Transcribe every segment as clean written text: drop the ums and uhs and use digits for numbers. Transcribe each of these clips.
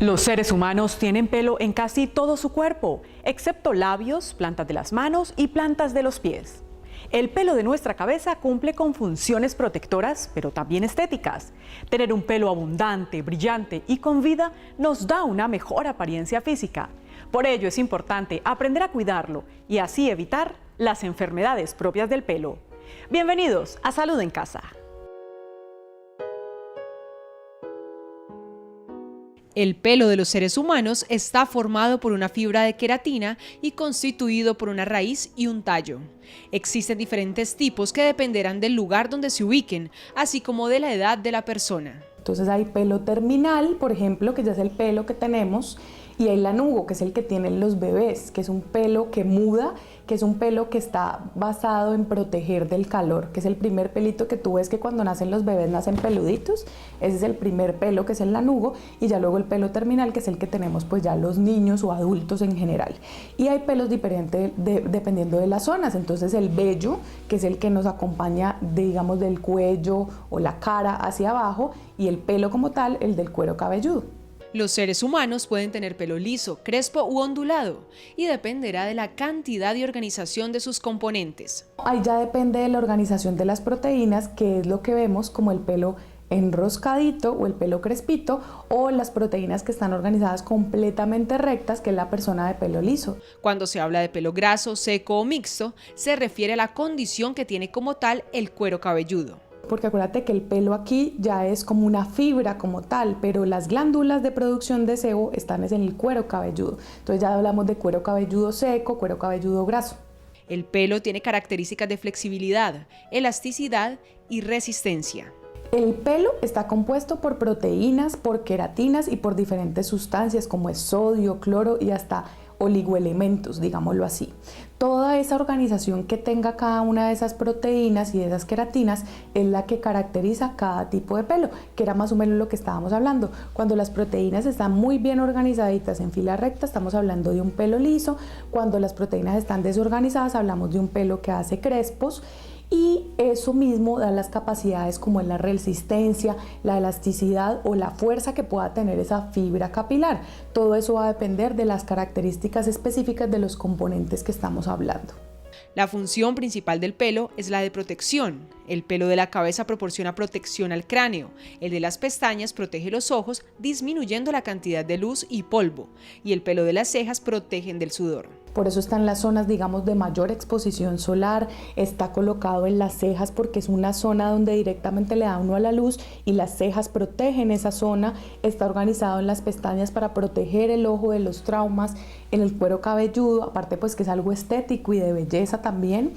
Los seres humanos tienen pelo en casi todo su cuerpo, excepto labios, plantas de las manos y plantas de los pies. El pelo de nuestra cabeza cumple con funciones protectoras, pero también estéticas. Tener un pelo abundante, brillante y con vida nos da una mejor apariencia física. Por ello es importante aprender a cuidarlo y así evitar las enfermedades propias del pelo. Bienvenidos a Salud en Casa. El pelo de los seres humanos está formado por una fibra de queratina y constituido por una raíz y un tallo. Existen diferentes tipos que dependerán del lugar donde se ubiquen, así como de la edad de la persona. Entonces hay pelo terminal, por ejemplo, que ya es el pelo que tenemos, y hay lanugo, que es el que tienen los bebés, que es un pelo que muda, que es un pelo que está basado en proteger del calor, que es el primer pelito que tú ves que cuando nacen los bebés nacen peluditos. Ese es el primer pelo, que es el lanugo, y ya luego el pelo terminal, que es el que tenemos pues ya los niños o adultos en general. Y hay pelos diferentes dependiendo de las zonas. Entonces el vello, que es el que nos acompaña, digamos, del cuello o la cara hacia abajo, y el pelo como tal, el del cuero cabelludo. Los seres humanos pueden tener pelo liso, crespo u ondulado y dependerá de la cantidad y organización de sus componentes. Ahí ya depende de la organización de las proteínas, que es lo que vemos como el pelo enroscadito o el pelo crespito, o las proteínas que están organizadas completamente rectas, que es la persona de pelo liso. Cuando se habla de pelo graso, seco o mixto, se refiere a la condición que tiene como tal el cuero cabelludo. Porque acuérdate que el pelo aquí ya es como una fibra como tal, pero las glándulas de producción de sebo están en el cuero cabelludo. Entonces ya hablamos de cuero cabelludo seco, cuero cabelludo graso. El pelo tiene características de flexibilidad, elasticidad y resistencia. El pelo está compuesto por proteínas, por queratinas y por diferentes sustancias como es sodio, cloro y hasta oligoelementos, digámoslo así. Toda esa organización que tenga cada una de esas proteínas y de esas queratinas es la que caracteriza cada tipo de pelo, que era más o menos lo que estábamos hablando. Cuando las proteínas están muy bien organizaditas en fila recta, estamos hablando de un pelo liso. Cuando las proteínas están desorganizadas, hablamos de un pelo que hace crespos. Y eso mismo da las capacidades como es la resistencia, la elasticidad o la fuerza que pueda tener esa fibra capilar. Todo eso va a depender de las características específicas de los componentes que estamos hablando. La función principal del pelo es la de protección. El pelo de la cabeza proporciona protección al cráneo, el de las pestañas protege los ojos, disminuyendo la cantidad de luz y polvo, y el pelo de las cejas protegen del sudor. Por eso están las zonas, digamos, de mayor exposición solar, está colocado en las cejas porque es una zona donde directamente le da uno a la luz y las cejas protegen esa zona, está organizado en las pestañas para proteger el ojo de los traumas, en el cuero cabelludo, aparte pues que es algo estético y de belleza también,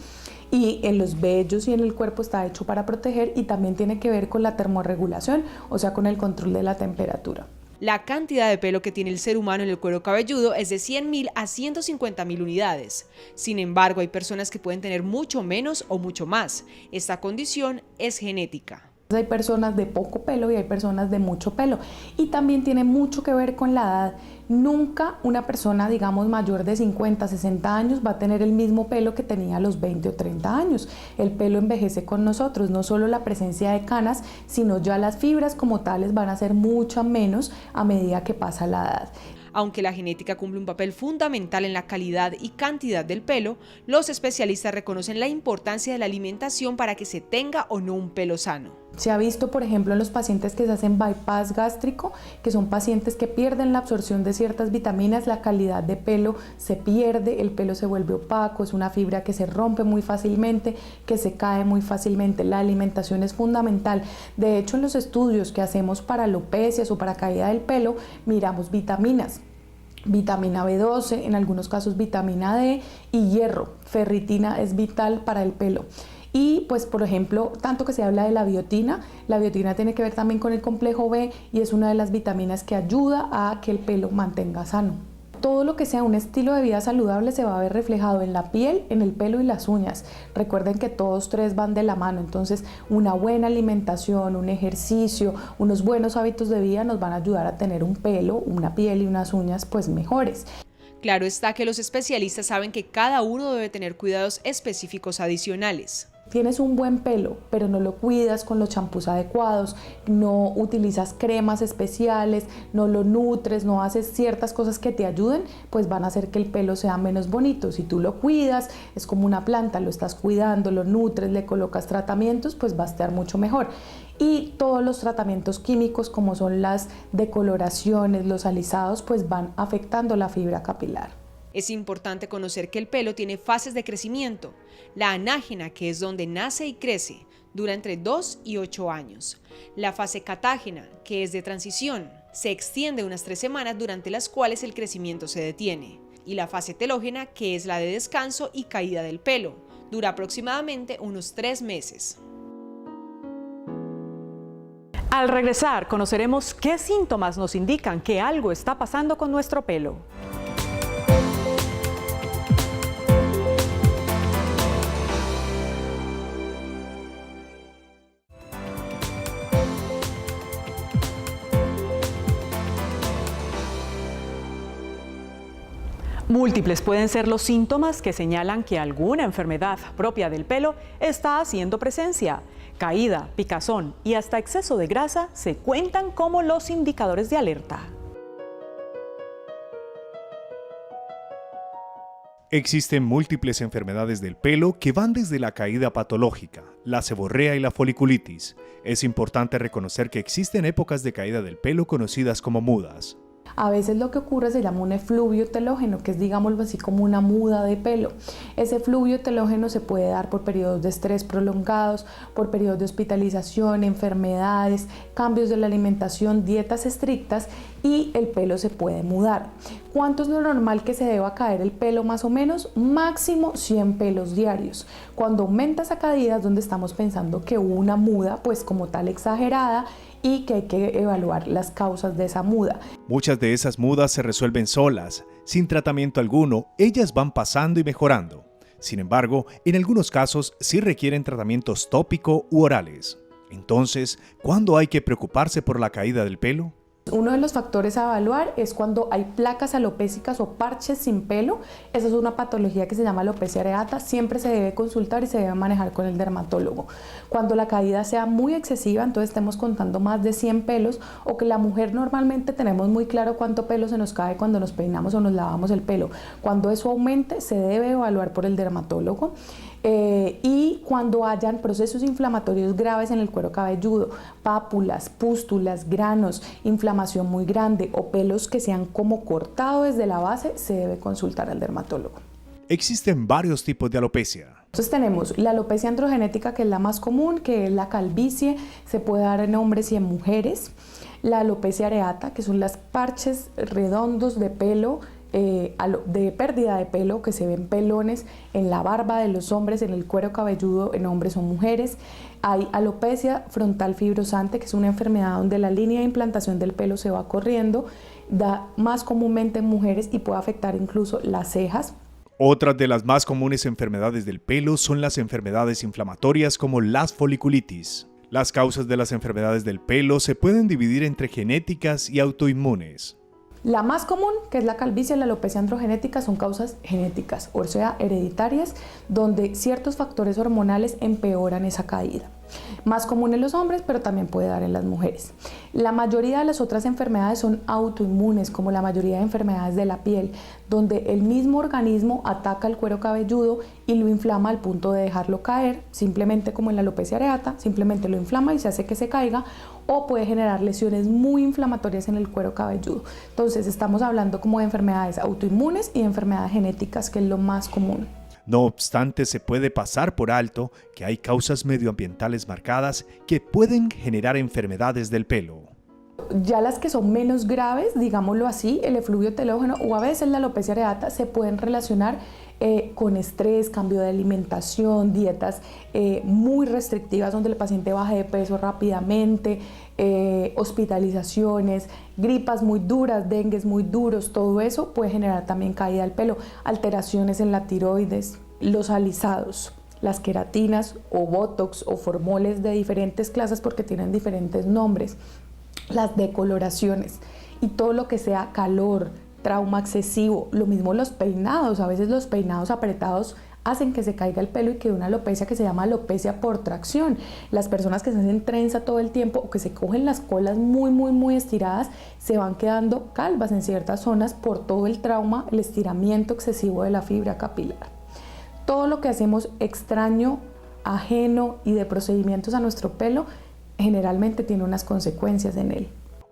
y en los vellos y en el cuerpo está hecho para proteger y también tiene que ver con la termorregulación, o sea, con el control de la temperatura. La cantidad de pelo que tiene el ser humano en el cuero cabelludo es de 100.000 a 150.000 unidades. Sin embargo, hay personas que pueden tener mucho menos o mucho más. Esta condición es genética. Hay personas de poco pelo y hay personas de mucho pelo, y también tiene mucho que ver con la edad. Nunca una persona, digamos, mayor de 50, 60 años va a tener el mismo pelo que tenía a los 20 o 30 años. El pelo envejece con nosotros, no solo la presencia de canas, sino ya las fibras como tales van a ser mucho menos a medida que pasa la edad. Aunque la genética cumple un papel fundamental en la calidad y cantidad del pelo, los especialistas reconocen la importancia de la alimentación para que se tenga o no un pelo sano. Se ha visto, por ejemplo, en los pacientes que se hacen bypass gástrico, que son pacientes que pierden la absorción de ciertas vitaminas, la calidad de pelo se pierde, el pelo se vuelve opaco, es una fibra que se rompe muy fácilmente, que se cae muy fácilmente. La alimentación es fundamental. De hecho, en los estudios que hacemos para alopecias o para caída del pelo, miramos vitaminas. Vitamina B12, en algunos casos vitamina D y hierro. Ferritina es vital para el pelo. Y pues por ejemplo, tanto que se habla de la biotina tiene que ver también con el complejo B y es una de las vitaminas que ayuda a que el pelo mantenga sano. Todo lo que sea un estilo de vida saludable se va a ver reflejado en la piel, en el pelo y las uñas. Recuerden que todos tres van de la mano, entonces una buena alimentación, un ejercicio, unos buenos hábitos de vida nos van a ayudar a tener un pelo, una piel y unas uñas pues mejores. Claro está que los especialistas saben que cada uno debe tener cuidados específicos adicionales. Tienes un buen pelo, pero no lo cuidas con los champús adecuados, no utilizas cremas especiales, no lo nutres, no haces ciertas cosas que te ayuden, pues van a hacer que el pelo sea menos bonito. Si tú lo cuidas, es como una planta, lo estás cuidando, lo nutres, le colocas tratamientos, pues va a estar mucho mejor. Y todos los tratamientos químicos, como son las decoloraciones, los alisados, pues van afectando la fibra capilar. Es importante conocer que el pelo tiene fases de crecimiento. La anágena, que es donde nace y crece, dura entre 2 y 8 años. La fase catágena, que es de transición, se extiende unas 3 semanas durante las cuales el crecimiento se detiene. Y la fase telógena, que es la de descanso y caída del pelo, dura aproximadamente unos 3 meses. Al regresar, conoceremos qué síntomas nos indican que algo está pasando con nuestro pelo. Múltiples pueden ser los síntomas que señalan que alguna enfermedad propia del pelo está haciendo presencia. Caída, picazón y hasta exceso de grasa se cuentan como los indicadores de alerta. Existen múltiples enfermedades del pelo que van desde la caída patológica, la seborrea y la foliculitis. Es importante reconocer que existen épocas de caída del pelo conocidas como mudas. A veces lo que ocurre se llama un efluvio telógeno, que es, digámoslo así, como una muda de pelo. Ese efluvio telógeno se puede dar por periodos de estrés prolongados, por periodos de hospitalización, enfermedades, cambios de la alimentación, dietas estrictas, y el pelo se puede mudar. ¿Cuánto es lo normal que se deba caer el pelo más o menos? Máximo 100 pelos diarios. Cuando aumenta esa caída es donde estamos pensando que hubo una muda, pues como tal exagerada, y que hay que evaluar las causas de esa muda. Muchas de esas mudas se resuelven solas, sin tratamiento alguno, ellas van pasando y mejorando. Sin embargo, en algunos casos sí requieren tratamientos tópico u orales. Entonces, ¿cuándo hay que preocuparse por la caída del pelo? Uno de los factores a evaluar es cuando hay placas alopécicas o parches sin pelo. Esa es una patología que se llama alopecia areata. Siempre se debe consultar y se debe manejar con el dermatólogo. Cuando la caída sea muy excesiva, entonces estemos contando más de 100 pelos, o que la mujer normalmente tenemos muy claro cuánto pelo se nos cae cuando nos peinamos o nos lavamos el pelo. Cuando eso aumente, se debe evaluar por el dermatólogo. Y cuando hayan procesos inflamatorios graves en el cuero cabelludo, pápulas, pústulas, granos, inflamación muy grande o pelos que se han como cortado desde la base, se debe consultar al dermatólogo. Existen varios tipos de alopecia. Entonces tenemos la alopecia androgenética, que es la más común, que es la calvicie, se puede dar en hombres y en mujeres. La alopecia areata, que son las parches redondos de pelo, de pérdida de pelo, que se ven pelones en la barba de los hombres, en el cuero cabelludo en hombres o mujeres. Hay alopecia frontal fibrosante, que es una enfermedad donde la línea de implantación del pelo se va corriendo, da más comúnmente en mujeres y puede afectar incluso las cejas. Otras de las más comunes enfermedades del pelo son las enfermedades inflamatorias como las foliculitis. Las causas de las enfermedades del pelo se pueden dividir entre genéticas y autoinmunes. La más común, que es la calvicie y la alopecia androgenética, son causas genéticas, o sea, hereditarias, donde ciertos factores hormonales empeoran esa caída. Más común en los hombres, pero también puede dar en las mujeres. La mayoría de las otras enfermedades son autoinmunes, como la mayoría de enfermedades de la piel, donde el mismo organismo ataca el cuero cabelludo y lo inflama al punto de dejarlo caer, simplemente como en la alopecia areata, simplemente lo inflama y se hace que se caiga, o puede generar lesiones muy inflamatorias en el cuero cabelludo. Entonces estamos hablando como de enfermedades autoinmunes y de enfermedades genéticas, que es lo más común. No obstante, se puede pasar por alto que hay causas medioambientales marcadas que pueden generar enfermedades del pelo. Ya las que son menos graves, digámoslo así, el efluvio telógeno o a veces la alopecia areata, se pueden relacionar con estrés, cambio de alimentación, dietas muy restrictivas donde el paciente baje de peso rápidamente, hospitalizaciones, gripas muy duras, dengues muy duros. Todo eso puede generar también caída del pelo, alteraciones en la tiroides, los alisados, las queratinas o botox o formoles de diferentes clases porque tienen diferentes nombres, las decoloraciones y todo lo que sea calor, trauma excesivo, lo mismo los peinados. A veces los peinados apretados hacen que se caiga el pelo y quede una alopecia que se llama alopecia por tracción. Las personas que se hacen trenza todo el tiempo o que se cogen las colas muy estiradas se van quedando calvas en ciertas zonas por todo el trauma, el estiramiento excesivo de la fibra capilar. Todo lo que hacemos extraño, ajeno y de procedimientos a nuestro pelo generalmente tiene unas consecuencias en él.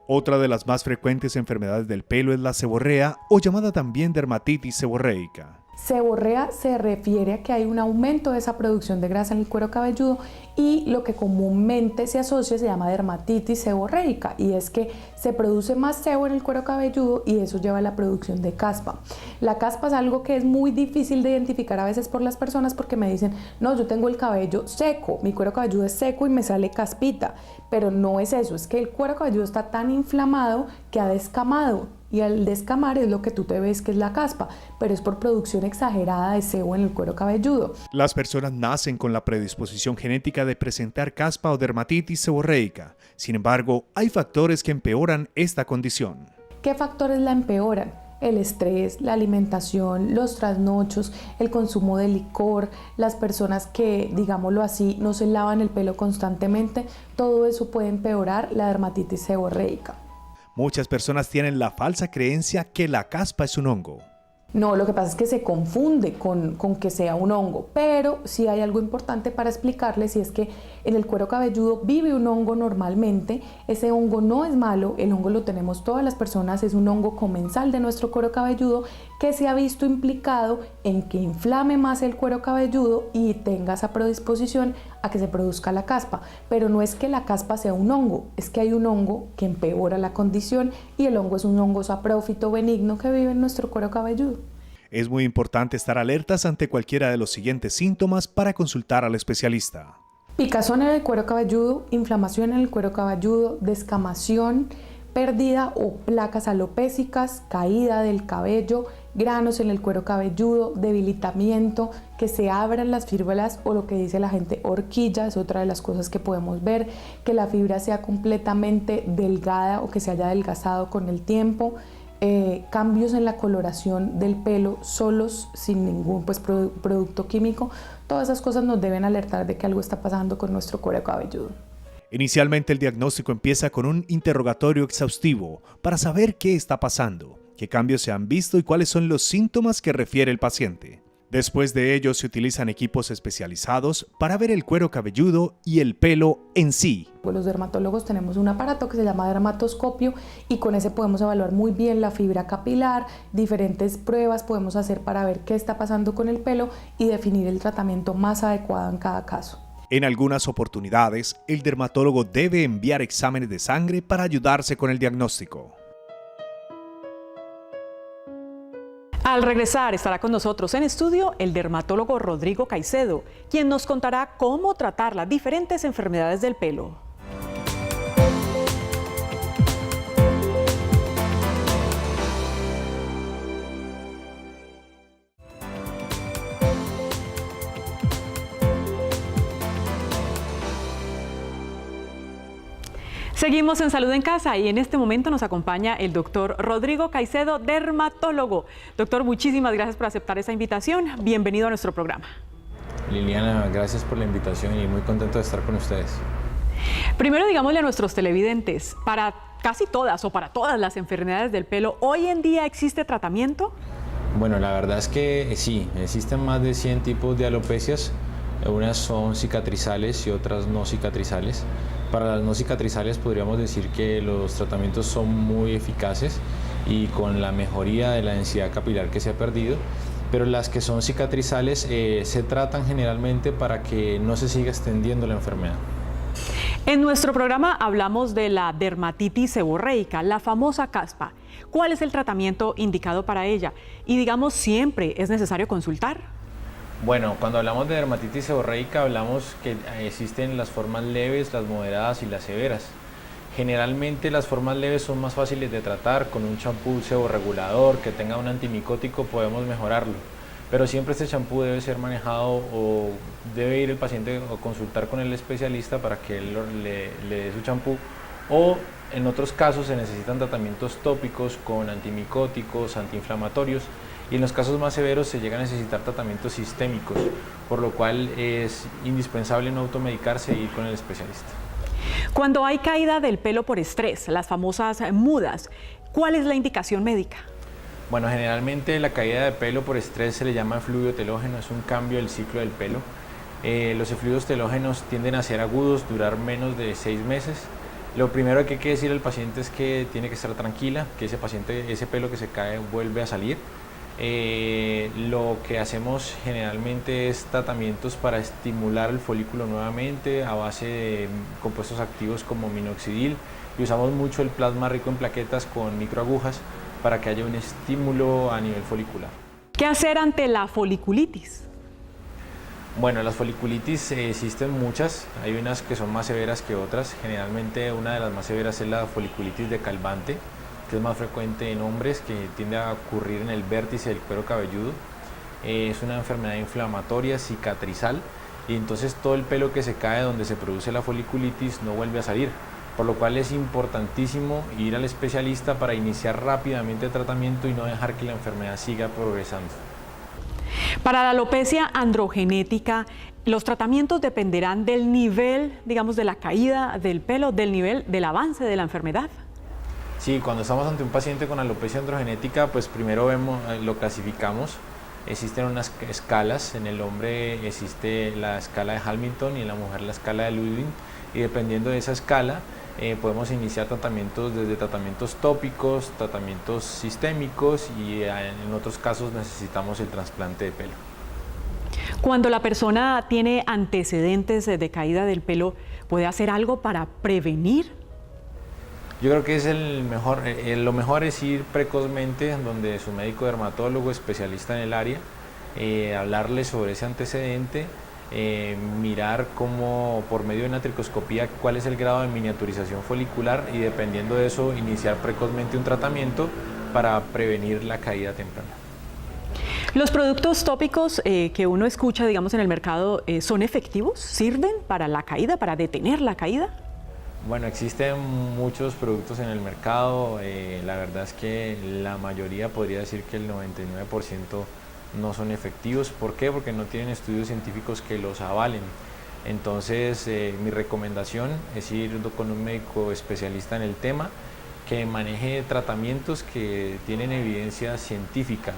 Otra de las más frecuentes enfermedades del pelo es la seborrea o llamada también dermatitis seborreica. Seborrea se refiere a que hay un aumento de esa producción de grasa en el cuero cabelludo y lo que comúnmente se asocia se llama dermatitis seborreica y es que se produce más sebo en el cuero cabelludo y eso lleva a la producción de caspa. La caspa es algo que es muy difícil de identificar a veces por las personas porque me dicen, no, yo tengo el cabello seco, mi cuero cabelludo es seco y me sale caspita, pero no es eso, es que el cuero cabelludo está tan inflamado que ha descamado. Y al descamar es lo que tú te ves que es la caspa, pero es por producción exagerada de sebo en el cuero cabelludo. Las personas nacen con la predisposición genética de presentar caspa o dermatitis seborreica. Sin embargo, hay factores que empeoran esta condición. ¿Qué factores la empeoran? El estrés, la alimentación, los trasnochos, el consumo de licor, las personas que, digámoslo así, no se lavan el pelo constantemente, todo eso puede empeorar la dermatitis seborreica. Muchas personas tienen la falsa creencia que la caspa es un hongo. No, lo que pasa es que se confunde con que sea un hongo, pero sí hay algo importante para explicarles y es que en el cuero cabelludo vive un hongo normalmente, ese hongo no es malo, el hongo lo tenemos todas las personas, es un hongo comensal de nuestro cuero cabelludo que se ha visto implicado en que inflame más el cuero cabelludo y tenga esa predisposición a que se produzca la caspa, pero no es que la caspa sea un hongo, es que hay un hongo que empeora la condición y el hongo es un hongo saprófito benigno que vive en nuestro cuero cabelludo. Es muy importante estar alertas ante cualquiera de los siguientes síntomas para consultar al especialista. Picazón en el cuero cabelludo, inflamación en el cuero cabelludo, descamación, pérdida o placas alopécicas, caída del cabello, granos en el cuero cabelludo, debilitamiento, que se abran las fibras o lo que dice la gente horquilla, es otra de las cosas que podemos ver, que la fibra sea completamente delgada o que se haya adelgazado con el tiempo, cambios en la coloración del pelo solos sin ningún producto químico, todas esas cosas nos deben alertar de que algo está pasando con nuestro cuero cabelludo. Inicialmente el diagnóstico empieza con un interrogatorio exhaustivo para saber qué está pasando, qué cambios se han visto y cuáles son los síntomas que refiere el paciente. Después de ello se utilizan equipos especializados para ver el cuero cabelludo y el pelo en sí. Los dermatólogos tenemos un aparato que se llama dermatoscopio y con ese podemos evaluar muy bien la fibra capilar, diferentes pruebas podemos hacer para ver qué está pasando con el pelo y definir el tratamiento más adecuado en cada caso. En algunas oportunidades, el dermatólogo debe enviar exámenes de sangre para ayudarse con el diagnóstico. Al regresar estará con nosotros en estudio el dermatólogo Rodrigo Caicedo, quien nos contará cómo tratar las diferentes enfermedades del pelo. Seguimos en Salud en Casa y en este momento nos acompaña el doctor Rodrigo Caicedo, dermatólogo. Doctor, muchísimas gracias por aceptar esa invitación. Bienvenido a nuestro programa. Liliana, gracias por la invitación y muy contento de estar con ustedes. Primero, digámosle a nuestros televidentes, para casi todas o para todas las enfermedades del pelo, ¿hoy en día existe tratamiento? Bueno, la verdad es que sí, existen más de 100 tipos de alopecias. Unas son cicatrizales y otras no cicatrizales. Para las no cicatrizales podríamos decir que los tratamientos son muy eficaces y con la mejoría de la densidad capilar que se ha perdido, pero las que son cicatrizales se tratan generalmente para que no se siga extendiendo la enfermedad. En nuestro programa hablamos de la dermatitis seborreica, la famosa caspa. ¿Cuál es el tratamiento indicado para ella? Y digamos, ¿siempre es necesario consultar? Bueno, cuando hablamos de dermatitis seborreica hablamos que existen las formas leves, las moderadas y las severas. Generalmente las formas leves son más fáciles de tratar, con un champú seborregulador que tenga un antimicótico podemos mejorarlo. Pero siempre este champú debe ser manejado o debe ir el paciente a consultar con el especialista para que él le dé su champú. O en otros casos se necesitan tratamientos tópicos con antimicóticos, antiinflamatorios y en los casos más severos se llega a necesitar tratamientos sistémicos, por lo cual es indispensable no automedicarse e ir con el especialista. Cuando hay caída del pelo por estrés, las famosas mudas, ¿cuál es la indicación médica? Bueno, generalmente la caída de pelo por estrés se le llama efluvio telógeno, es un cambio del ciclo del pelo. Los efluvios telógenos tienden a ser agudos, durar menos de 6 meses. Lo primero que hay que decir al paciente es que tiene que estar tranquila, que ese pelo que se cae vuelve a salir. Lo que hacemos generalmente es tratamientos para estimular el folículo nuevamente a base de compuestos activos como minoxidil, y usamos mucho el plasma rico en plaquetas con microagujas para que haya un estímulo a nivel folicular. ¿Qué hacer ante la foliculitis? Bueno, las foliculitis existen muchas, hay unas que son más severas que otras. Generalmente una de las más severas es la foliculitis de Calvante, que es más frecuente en hombres, que tiende a ocurrir en el vértice del cuero cabelludo. Es una enfermedad inflamatoria cicatrizal, y entonces todo el pelo que se cae donde se produce la foliculitis no vuelve a salir, por lo cual es importantísimo ir al especialista para iniciar rápidamente el tratamiento y no dejar que la enfermedad siga progresando. Para la alopecia androgenética, ¿los tratamientos dependerán del nivel, digamos, de la caída del pelo, del nivel del avance de la enfermedad? Sí, cuando estamos ante un paciente con alopecia androgenética, pues primero lo clasificamos. Existen unas escalas, en el hombre existe la escala de Hamilton y en la mujer la escala de Ludwig, y dependiendo de esa escala podemos iniciar tratamientos desde tratamientos tópicos, tratamientos sistémicos, y en otros casos necesitamos el trasplante de pelo. Cuando la persona tiene antecedentes de caída del pelo, ¿puede hacer algo para prevenir? Yo creo que es lo mejor es ir precozmente donde su médico dermatólogo, especialista en el área, hablarle sobre ese antecedente, mirar cómo por medio de una tricoscopía cuál es el grado de miniaturización folicular, y dependiendo de eso iniciar precozmente un tratamiento para prevenir la caída temprana. ¿Los productos tópicos que uno escucha, digamos, en el mercado son efectivos? ¿Sirven para la caída, para detener la caída? Bueno, existen muchos productos en el mercado, la verdad es que la mayoría, podría decir que el 99%, no son efectivos. ¿Por qué? Porque no tienen estudios científicos que los avalen. Entonces, mi recomendación es ir con un médico especialista en el tema, que maneje tratamientos que tienen evidencia científica,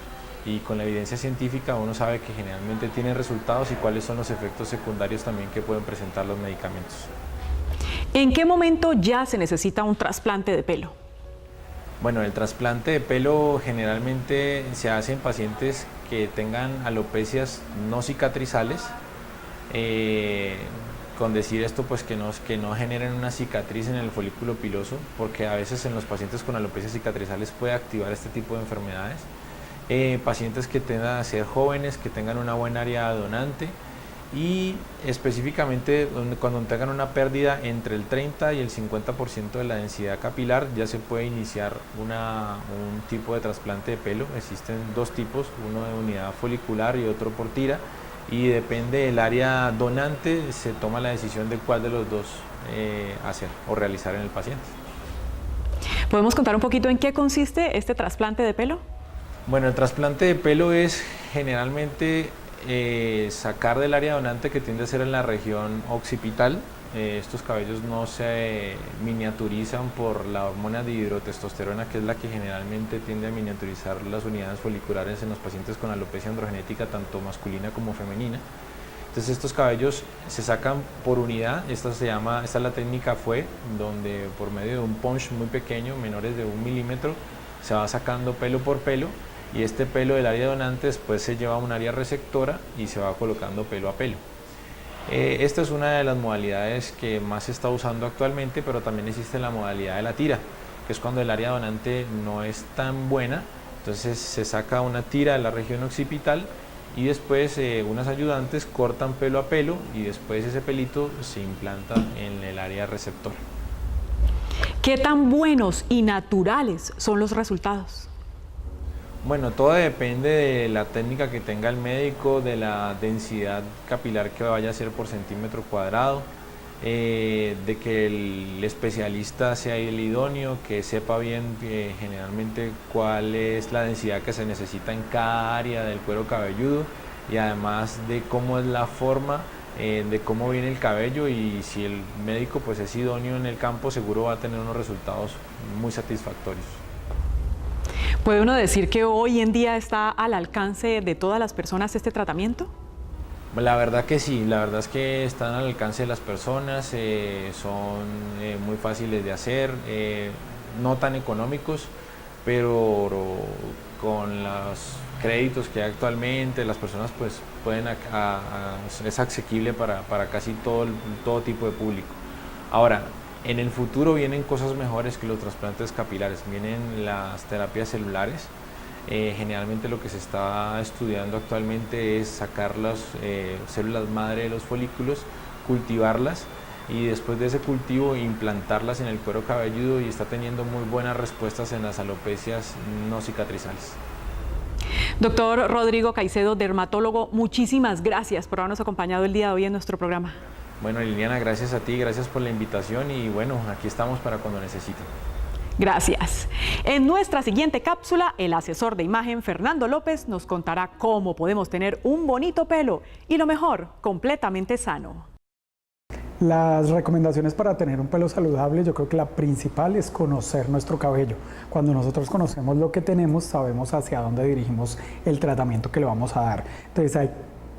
y con la evidencia científica uno sabe que generalmente tienen resultados y cuáles son los efectos secundarios también que pueden presentar los medicamentos. ¿En qué momento ya se necesita un trasplante de pelo? Bueno, el trasplante de pelo generalmente se hace en pacientes que tengan alopecias no cicatrizales. Con decir esto, pues que no generen una cicatriz en el folículo piloso, porque a veces en los pacientes con alopecias cicatrizales puede activar este tipo de enfermedades. Pacientes que tendan a ser jóvenes, que tengan una buena área donante, y específicamente cuando tengan una pérdida entre el 30 y el 50% de la densidad capilar, ya se puede iniciar un tipo de trasplante de pelo. Existen dos tipos, uno de unidad folicular y otro por tira, y depende del área donante se toma la decisión de cuál de los dos hacer o realizar en el paciente. ¿Podemos contar un poquito en qué consiste este trasplante de pelo? Bueno, el trasplante de pelo es generalmente sacar del área donante, que tiende a ser en la región occipital. Estos cabellos no se miniaturizan por la hormona dihidrotestosterona, que es la que generalmente tiende a miniaturizar las unidades foliculares en los pacientes con alopecia androgenética, tanto masculina como femenina. Entonces estos cabellos se sacan por unidad. Esta es la técnica FUE, donde por medio de un punch muy pequeño, menores de 1 milímetro, se va sacando pelo por pelo, y este pelo del área donante después se lleva a un área receptora y se va colocando pelo a pelo. Esta es una de las modalidades que más se está usando actualmente, pero también existe la modalidad de la tira, que es cuando el área donante no es tan buena. Entonces se saca una tira de la región occipital y después unas ayudantes cortan pelo a pelo, y después ese pelito se implanta en el área receptora. ¿Qué tan buenos y naturales son los resultados? Bueno, todo depende de la técnica que tenga el médico, de la densidad capilar que vaya a hacer por centímetro cuadrado. de que el especialista sea el idóneo, que sepa bien generalmente cuál es la densidad que se necesita en cada área del cuero cabelludo y además de cómo es la forma, de cómo viene el cabello, y si el médico pues es idóneo en el campo, seguro va a tener unos resultados muy satisfactorios. ¿Puede uno decir que hoy en día está al alcance de todas las personas este tratamiento? La verdad que sí, la verdad es que están al alcance de las personas, son muy fáciles de hacer, no tan económicos, pero con los créditos que hay actualmente, las personas pues pueden, es asequible para casi todo tipo de público. Ahora, en el futuro vienen cosas mejores que los trasplantes capilares, vienen las terapias celulares. Generalmente lo que se está estudiando actualmente es sacar las células madre de los folículos, cultivarlas y después de ese cultivo implantarlas en el cuero cabelludo, y está teniendo muy buenas respuestas en las alopecias no cicatrizales. Doctor Rodrigo Caicedo, dermatólogo, muchísimas gracias por habernos acompañado el día de hoy en nuestro programa. Bueno, Liliana, gracias a ti, gracias por la invitación y bueno, aquí estamos para cuando necesiten. Gracias. En nuestra siguiente cápsula, el asesor de imagen Fernando López nos contará cómo podemos tener un bonito pelo y lo mejor, completamente sano. Las recomendaciones para tener un pelo saludable, yo creo que la principal es conocer nuestro cabello. Cuando nosotros conocemos lo que tenemos, sabemos hacia dónde dirigimos el tratamiento que le vamos a dar. Entonces hay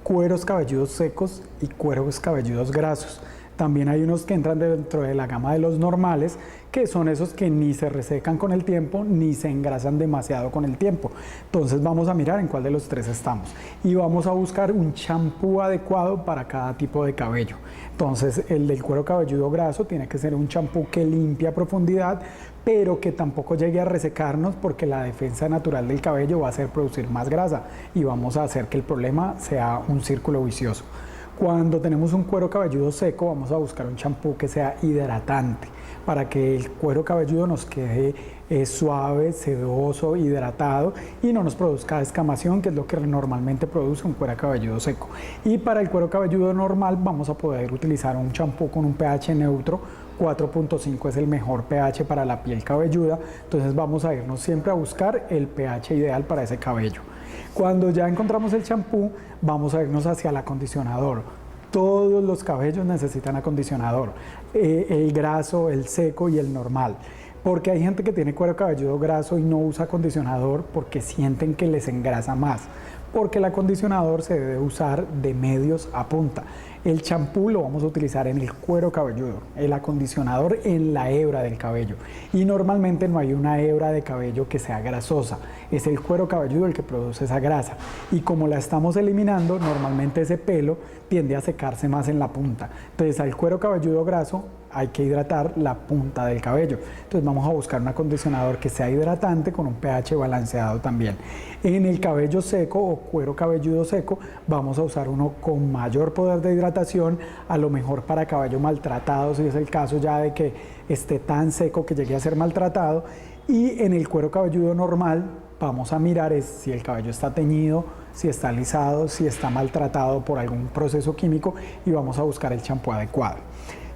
cueros cabelludos secos y cueros cabelludos grasos. También hay unos que entran dentro de la gama de los normales, que son esos que ni se resecan con el tiempo, ni se engrasan demasiado con el tiempo. Entonces vamos a mirar en cuál de los tres estamos. Y vamos a buscar un champú adecuado para cada tipo de cabello. Entonces el del cuero cabelludo graso tiene que ser un champú que limpie a profundidad, pero que tampoco llegue a resecarnos, porque la defensa natural del cabello va a hacer producir más grasa y vamos a hacer que el problema sea un círculo vicioso. Cuando tenemos un cuero cabelludo seco, vamos a buscar un champú que sea hidratante para que el cuero cabelludo nos quede suave, sedoso, hidratado y no nos produzca descamación, que es lo que normalmente produce un cuero cabelludo seco. Y para el cuero cabelludo normal vamos a poder utilizar un champú con un pH neutro. 4.5 es el mejor pH para la piel cabelluda, entonces vamos a irnos siempre a buscar el pH ideal para ese cabello. Cuando ya encontramos el champú, vamos a irnos hacia el acondicionador. Todos los cabellos necesitan acondicionador, el graso, el seco y el normal. Porque hay gente que tiene cuero cabelludo graso y no usa acondicionador porque sienten que les engrasa más. Porque el acondicionador se debe usar de medios a punta. El champú lo vamos a utilizar en el cuero cabelludo, el acondicionador en la hebra del cabello. Y normalmente no hay una hebra de cabello que sea grasosa, es el cuero cabelludo el que produce esa grasa. Y como la estamos eliminando, normalmente ese pelo tiende a secarse más en la punta. Entonces al cuero cabelludo graso hay que hidratar la punta del cabello. Entonces vamos a buscar un acondicionador que sea hidratante con un pH balanceado también. En el cabello seco o cuero cabelludo seco vamos a usar uno con mayor poder de hidratación, a lo mejor para cabello maltratado, si es el caso ya de que esté tan seco que llegue a ser maltratado. Y en el cuero cabelludo normal vamos a mirar si el cabello está teñido, si está alisado, si está maltratado por algún proceso químico, y vamos a buscar el champú adecuado.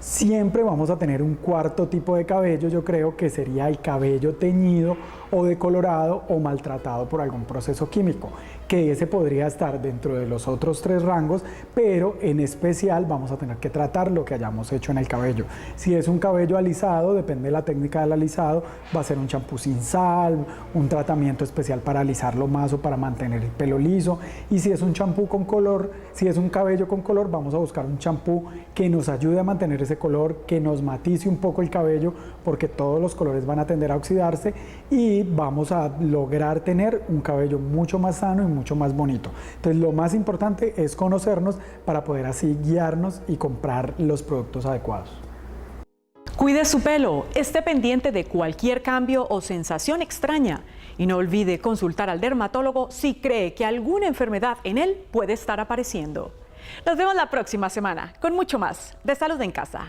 Siempre vamos a tener un cuarto tipo de cabello, yo creo que sería el cabello teñido o decolorado o maltratado por algún proceso químico, que ese podría estar dentro de los otros tres rangos, pero en especial vamos a tener que tratar lo que hayamos hecho en el cabello. Si es un cabello alisado, depende de la técnica del alisado, va a ser un champú sin sal, un tratamiento especial para alisarlo más o para mantener el pelo liso. Y si es un champú con color, si es un cabello con color, vamos a buscar un champú que nos ayude a mantener ese color, que nos matice un poco el cabello, porque todos los colores van a tender a oxidarse, y vamos a lograr tener un cabello mucho más sano y mucho más bonito. Entonces lo más importante es conocernos para poder así guiarnos y comprar los productos adecuados. Cuide su pelo, esté pendiente de cualquier cambio o sensación extraña y no olvide consultar al dermatólogo si cree que alguna enfermedad en él puede estar apareciendo. Nos vemos la próxima semana con mucho más de Salud en Casa.